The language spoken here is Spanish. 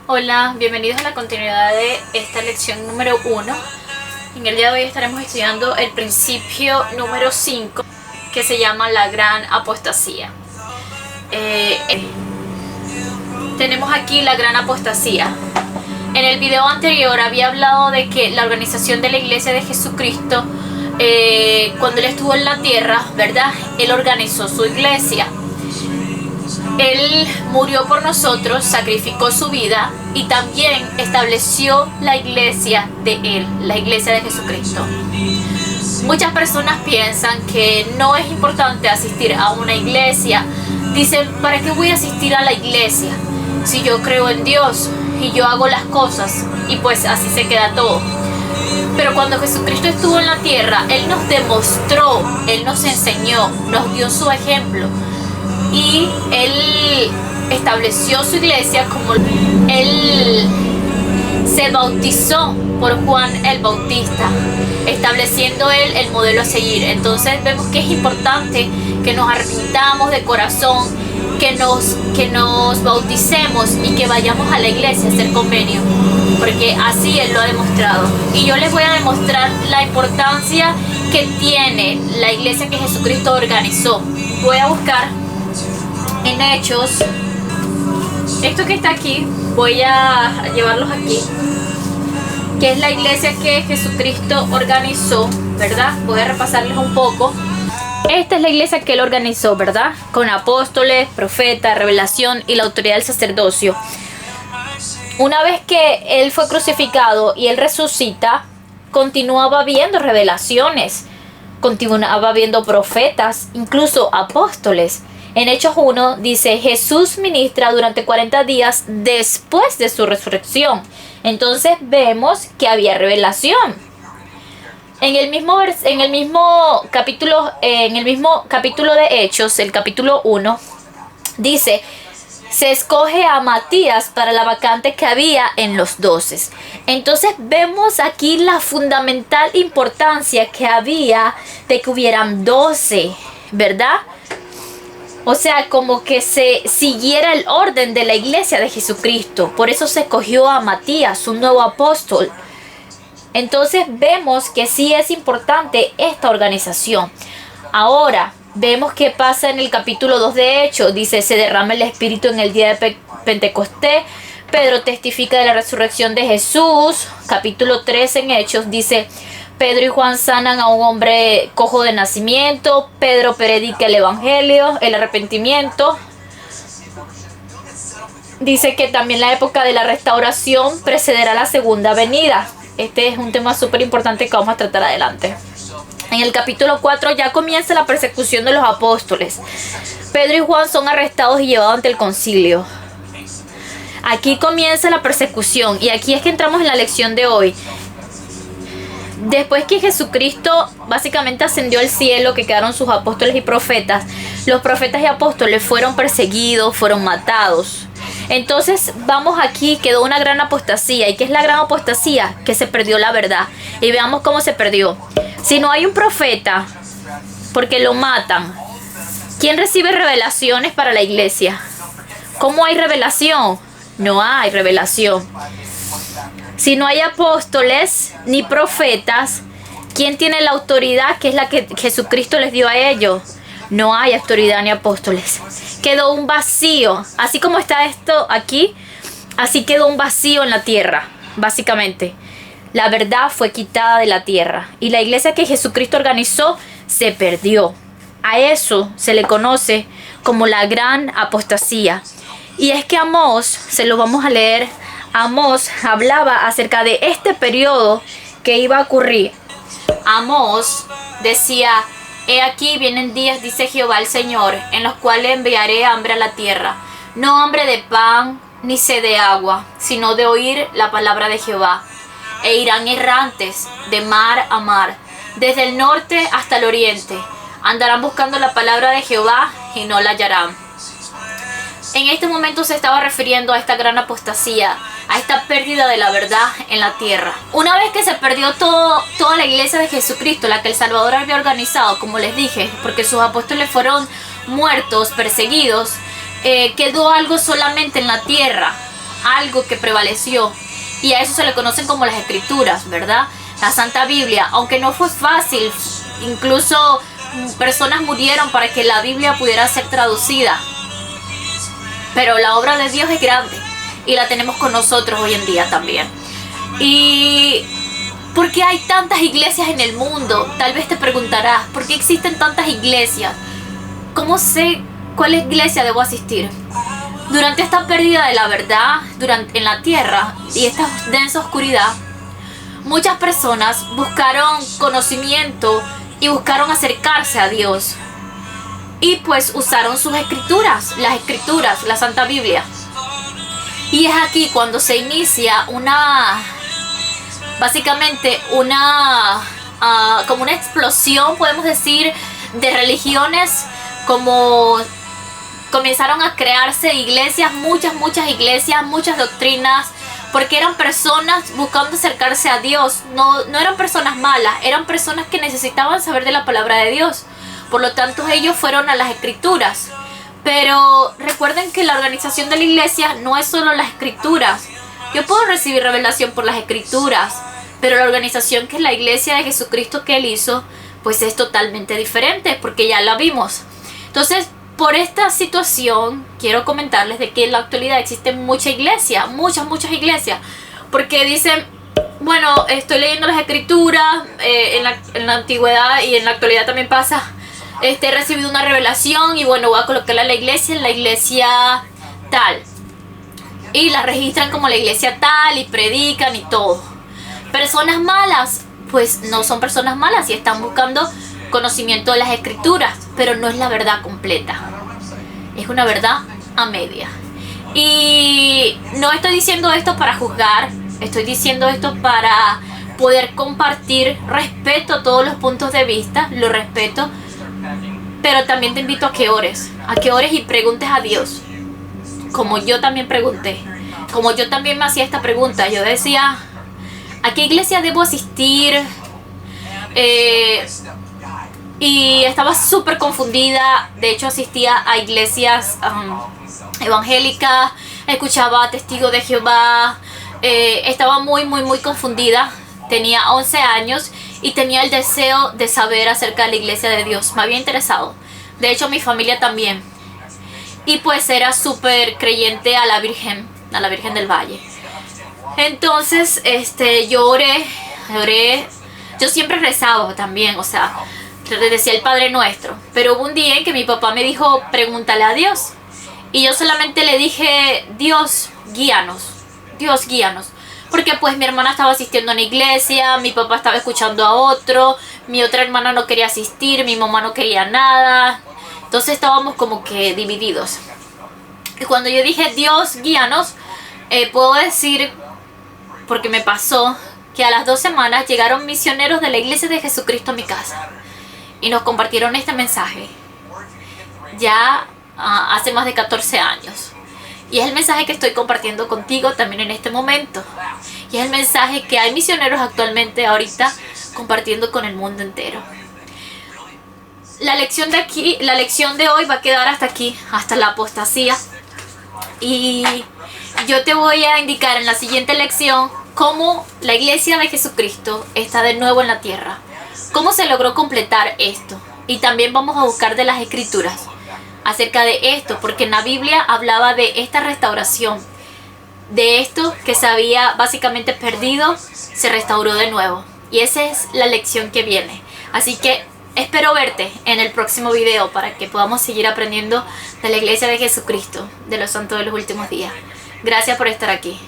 Hola, bienvenidos a la continuidad de esta lección número 1. En el día de hoy estaremos estudiando el principio número 5, que se llama la gran apostasía. Tenemos aquí la gran apostasía. En el video anterior había hablado de que la organización de la Iglesia de Jesucristo, cuando Él estuvo en la tierra, ¿verdad? Él organizó su iglesia. Él murió por nosotros, sacrificó su vida y también estableció la iglesia de Él, la iglesia de Jesucristo. Muchas personas piensan que no es importante asistir a una iglesia. Dicen, ¿para qué voy a asistir a la iglesia? Si yo creo en Dios y yo hago las cosas, y pues así se queda todo. Pero cuando Jesucristo estuvo en la tierra, Él nos demostró, Él nos enseñó, nos dio su ejemplo. Y Él estableció su iglesia como Él se bautizó por Juan el Bautista, estableciendo Él el modelo a seguir. Entonces vemos que es importante que nos arrepintamos de corazón, que nos bauticemos y que vayamos a la iglesia a hacer convenio, porque así Él lo ha demostrado. Y yo les voy a demostrar la importancia que tiene la iglesia que Jesucristo organizó. Voy a buscar en Hechos, esto que está aquí, voy a llevarlos aquí, que es la iglesia que Jesucristo organizó, ¿verdad? Voy a repasarles un poco. Esta es la iglesia que Él organizó, ¿verdad? Con apóstoles, profetas, revelación y la autoridad del sacerdocio. Una vez que Él fue crucificado y Él resucita, continuaba habiendo revelaciones, continuaba habiendo profetas, incluso apóstoles. En Hechos 1 dice, Jesús ministra durante 40 días después de su resurrección. Entonces vemos que había revelación. En el mismo capítulo de Hechos, el capítulo 1, dice, se escoge a Matías para la vacante que había en los 12. Entonces vemos aquí la fundamental importancia que había de que hubieran 12, ¿verdad? O sea, como que se siguiera el orden de la iglesia de Jesucristo. Por eso se escogió a Matías, un nuevo apóstol. Entonces vemos que sí es importante esta organización. Ahora, vemos qué pasa en el capítulo 2 de Hechos. Dice, se derrama el Espíritu en el día de Pentecostés. Pedro testifica de la resurrección de Jesús. Capítulo 3 en Hechos dice, Pedro y Juan sanan a un hombre cojo de nacimiento. Pedro predica el evangelio, el arrepentimiento. Dice que también la época de la restauración precederá la segunda venida. Este es un tema súper importante que vamos a tratar adelante. En el capítulo 4 ya comienza la persecución de los apóstoles. Pedro y Juan son arrestados y llevados ante el concilio. Aquí comienza la persecución y aquí es que entramos en la lección de hoy. Después que Jesucristo básicamente ascendió al cielo, que quedaron sus apóstoles y profetas, los profetas y apóstoles fueron perseguidos, fueron matados. Entonces vamos aquí, quedó una gran apostasía. ¿Y qué es la gran apostasía? Que se perdió la verdad. Y veamos cómo se perdió. Si no hay un profeta, porque lo matan, ¿quién recibe revelaciones para la iglesia? ¿Cómo hay revelación? No hay revelación. Si no hay apóstoles ni profetas, ¿quién tiene la autoridad que es la que Jesucristo les dio a ellos? No hay autoridad ni apóstoles. Quedó un vacío. Así como está esto aquí, así quedó un vacío en la tierra, básicamente. La verdad fue quitada de la tierra y la iglesia que Jesucristo organizó se perdió. A eso se le conoce como la gran apostasía. Y es que Amós, se lo vamos a leer, Amós hablaba acerca de este periodo que iba a ocurrir. Amós decía, he aquí vienen días, dice Jehová el Señor, en los cuales enviaré hambre a la tierra. No hambre de pan ni sed de agua, sino de oír la palabra de Jehová. E irán errantes de mar a mar, desde el norte hasta el oriente. Andarán buscando la palabra de Jehová y no la hallarán. En este momento se estaba refiriendo a esta gran apostasía, a esta pérdida de la verdad en la tierra. Una vez que se perdió toda la iglesia de Jesucristo, la que el Salvador había organizado, como les dije, porque sus apóstoles fueron muertos, perseguidos, quedó algo solamente en la tierra. algo que prevaleció, y a eso se le conocen como las escrituras, ¿verdad? La Santa Biblia, aunque no fue fácil, incluso personas murieron para que la Biblia pudiera ser traducida, pero la obra de Dios es grande y la tenemos con nosotros hoy en día también. ¿Y por qué hay tantas iglesias en el mundo? Tal vez te preguntarás, ¿por qué existen tantas iglesias? ¿Cómo sé cuál iglesia debo asistir? Durante esta pérdida de la verdad en la tierra y esta densa oscuridad, muchas personas buscaron conocimiento y buscaron acercarse a Dios. Y pues usaron sus escrituras, la Santa Biblia. Y es aquí cuando se inicia básicamente como una explosión, podemos decir, de religiones. Como comenzaron a crearse iglesias, muchas iglesias, muchas doctrinas, porque eran personas buscando acercarse a Dios. No eran personas malas, eran personas que necesitaban saber de la palabra de Dios. Por lo tanto, ellos fueron a las escrituras. Pero recuerden que la organización de la iglesia no es solo las escrituras. Yo puedo recibir revelación por las escrituras, pero la organización que es la iglesia de Jesucristo que Él hizo, pues es totalmente diferente, porque ya la vimos. Entonces, por esta situación, quiero comentarles de que en la actualidad existen muchas iglesias, muchas iglesias, porque dicen, bueno, estoy leyendo las escrituras, en la antigüedad y en la actualidad también pasa, he recibido una revelación y bueno, voy a colocarla en la iglesia tal, y la registran como la iglesia tal y predican y todo. Personas malas, pues no son personas malas y están buscando conocimiento de las escrituras, pero no es la verdad completa, es una verdad a media. Y no estoy diciendo esto para juzgar, estoy diciendo esto para poder compartir. Respeto todos los puntos de vista, lo respeto, pero también te invito a que ores y preguntes a Dios, como yo también pregunté, como yo también me hacía esta pregunta. Yo decía, ¿a qué iglesia debo asistir? Y estaba súper confundida. De hecho, asistía a iglesias evangélicas, escuchaba Testigos de Jehová. Estaba muy confundida. Tenía 11 años y tenía el deseo de saber acerca de la iglesia de Dios. Me había interesado. De hecho, mi familia también. Y pues era súper creyente a la Virgen del Valle. Entonces, yo oré. Yo siempre rezaba también, o sea, decía el Padre Nuestro, pero hubo un día en que mi papá me dijo, pregúntale a Dios, y yo solamente le dije, Dios, guíanos, porque pues mi hermana estaba asistiendo a una iglesia, mi papá estaba escuchando a otro, mi otra hermana no quería asistir, mi mamá no quería nada, entonces estábamos como que divididos. Y cuando yo dije, Dios, guíanos, puedo decir, porque me pasó, que a las 2 semanas llegaron misioneros de la iglesia de Jesucristo a mi casa y nos compartieron este mensaje ya hace más de 14 años, y es el mensaje que estoy compartiendo contigo también en este momento, y es el mensaje que hay misioneros actualmente ahorita compartiendo con el mundo entero. La lección de hoy va a quedar hasta aquí, hasta la apostasía, y yo te voy a indicar en la siguiente lección cómo la iglesia de Jesucristo está de nuevo en la tierra, cómo se logró completar esto, y también vamos a buscar de las escrituras acerca de esto, porque en la Biblia hablaba de esta restauración, de esto que se había básicamente perdido, se restauró de nuevo, y esa es la lección que viene. Así que espero verte en el próximo video para que podamos seguir aprendiendo de la iglesia de Jesucristo, de los santos de los últimos días. Gracias por estar aquí.